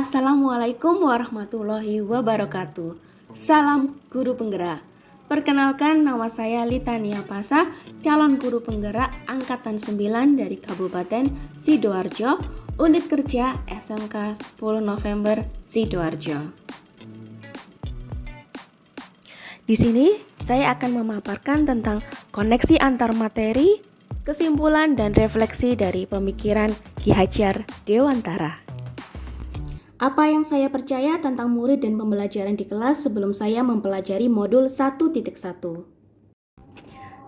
Assalamualaikum warahmatullahi wabarakatuh. Salam guru penggerak. Perkenalkan, nama saya Litania Pasa, calon guru penggerak angkatan 9 dari Kabupaten Sidoarjo, unit kerja SMK 10 November Sidoarjo. Di sini saya akan memaparkan tentang koneksi antar materi, kesimpulan dan refleksi dari pemikiran Ki Hajar Dewantara. Apa yang saya percaya tentang murid dan pembelajaran di kelas sebelum saya mempelajari modul 1.1?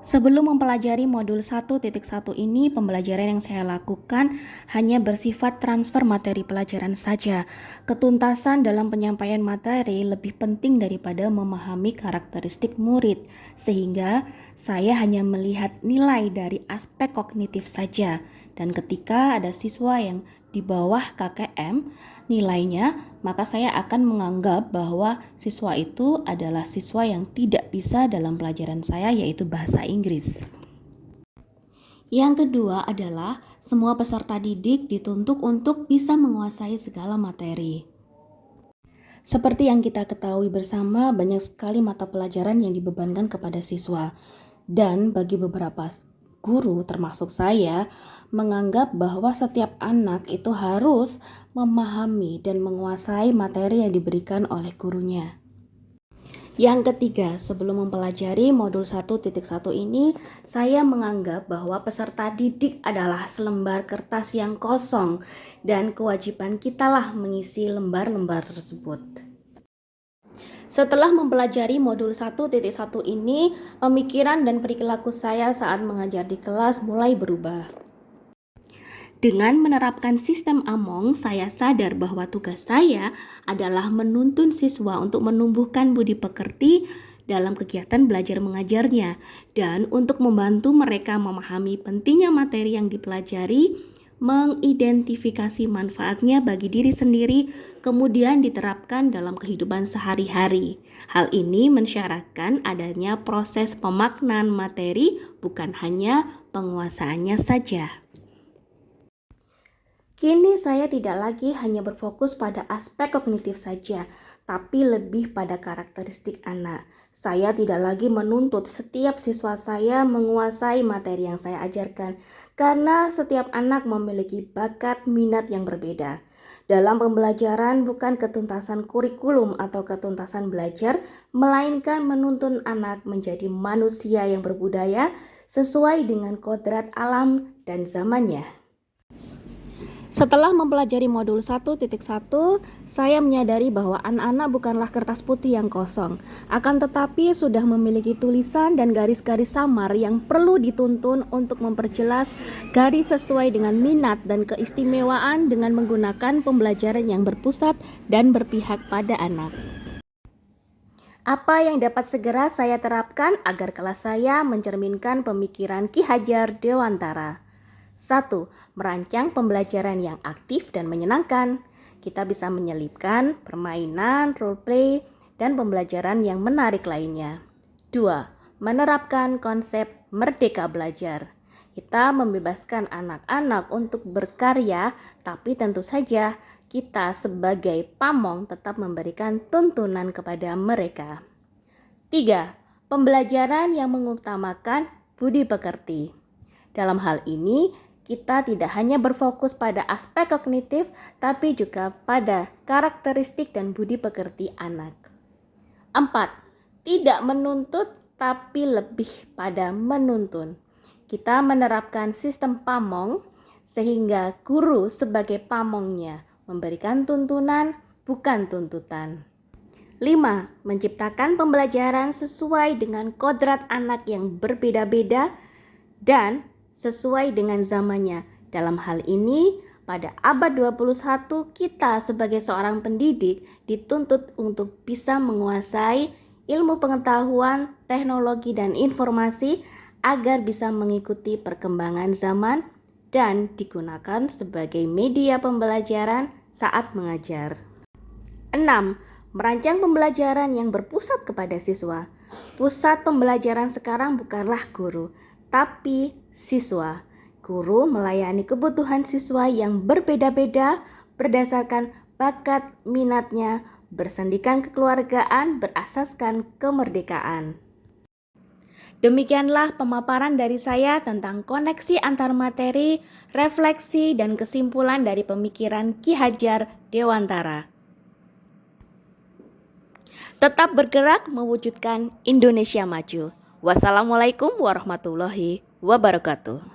Sebelum mempelajari modul 1.1 ini, pembelajaran yang saya lakukan hanya bersifat transfer materi pelajaran saja. Ketuntasan dalam penyampaian materi lebih penting daripada memahami karakteristik murid, sehingga saya hanya melihat nilai dari aspek kognitif saja. Dan ketika ada siswa yang di bawah KKM nilainya, maka saya akan menganggap bahwa siswa itu adalah siswa yang tidak bisa dalam pelajaran saya, yaitu bahasa Inggris. Yang kedua adalah semua peserta didik dituntut untuk bisa menguasai segala materi. Seperti yang kita ketahui bersama, banyak sekali mata pelajaran yang dibebankan kepada siswa. Dan bagi beberapa guru termasuk saya menganggap bahwa setiap anak itu harus memahami dan menguasai materi yang diberikan oleh gurunya. Yang ketiga, sebelum mempelajari modul 1.1 ini, saya menganggap bahwa peserta didik adalah selembar kertas yang kosong dan kewajiban kitalah mengisi lembar-lembar tersebut. Setelah mempelajari modul 1.1 ini, pemikiran dan perilaku saya saat mengajar di kelas mulai berubah. Dengan menerapkan sistem Among, saya sadar bahwa tugas saya adalah menuntun siswa untuk menumbuhkan budi pekerti dalam kegiatan belajar mengajarnya dan untuk membantu mereka memahami pentingnya materi yang dipelajari, mengidentifikasi manfaatnya bagi diri sendiri, kemudian diterapkan dalam kehidupan sehari-hari. Hal ini mensyaratkan adanya proses pemaknaan materi, bukan hanya penguasaannya saja. Kini saya tidak lagi hanya berfokus pada aspek kognitif saja, tapi lebih pada karakteristik anak. Saya tidak lagi menuntut setiap siswa saya menguasai materi yang saya ajarkan, karena setiap anak memiliki bakat minat yang berbeda. Dalam pembelajaran bukan ketuntasan kurikulum atau ketuntasan belajar, melainkan menuntun anak menjadi manusia yang berbudaya sesuai dengan kodrat alam dan zamannya. Setelah mempelajari modul 1.1, saya menyadari bahwa anak-anak bukanlah kertas putih yang kosong, akan tetapi sudah memiliki tulisan dan garis-garis samar yang perlu dituntun untuk memperjelas garis sesuai dengan minat dan keistimewaan dengan menggunakan pembelajaran yang berpusat dan berpihak pada anak. Apa yang dapat segera saya terapkan agar kelas saya mencerminkan pemikiran Ki Hajar Dewantara? 1. Merancang pembelajaran yang aktif dan menyenangkan. Kita bisa menyelipkan permainan, role play, dan pembelajaran yang menarik lainnya. 2. Menerapkan konsep merdeka belajar. Kita membebaskan anak-anak untuk berkarya, tapi tentu saja kita sebagai pamong tetap memberikan tuntunan kepada mereka. 3. Pembelajaran yang mengutamakan budi pekerti. Dalam hal ini, kita tidak hanya berfokus pada aspek kognitif, tapi juga pada karakteristik dan budi pekerti anak. 4. Tidak menuntut, tapi lebih pada menuntun. Kita menerapkan sistem pamong, sehingga guru sebagai pamongnya memberikan tuntunan, bukan tuntutan. 5. Menciptakan pembelajaran sesuai dengan kodrat anak yang berbeda-beda dan sesuai dengan zamannya. Dalam hal ini, pada abad 21, kita sebagai seorang pendidik dituntut untuk bisa menguasai ilmu pengetahuan, teknologi, dan informasi agar bisa mengikuti perkembangan zaman dan digunakan sebagai media pembelajaran saat mengajar. 6. Merancang pembelajaran yang berpusat kepada siswa. Pusat pembelajaran sekarang bukanlah guru, tapi siswa. Guru melayani kebutuhan siswa yang berbeda-beda berdasarkan bakat, minatnya, bersendikan kekeluargaan berasaskan kemerdekaan. Demikianlah pemaparan dari saya tentang koneksi antar materi, refleksi, dan kesimpulan dari pemikiran Ki Hajar Dewantara. Tetap bergerak mewujudkan Indonesia maju. Wassalamualaikum warahmatullahi wabarakatuh.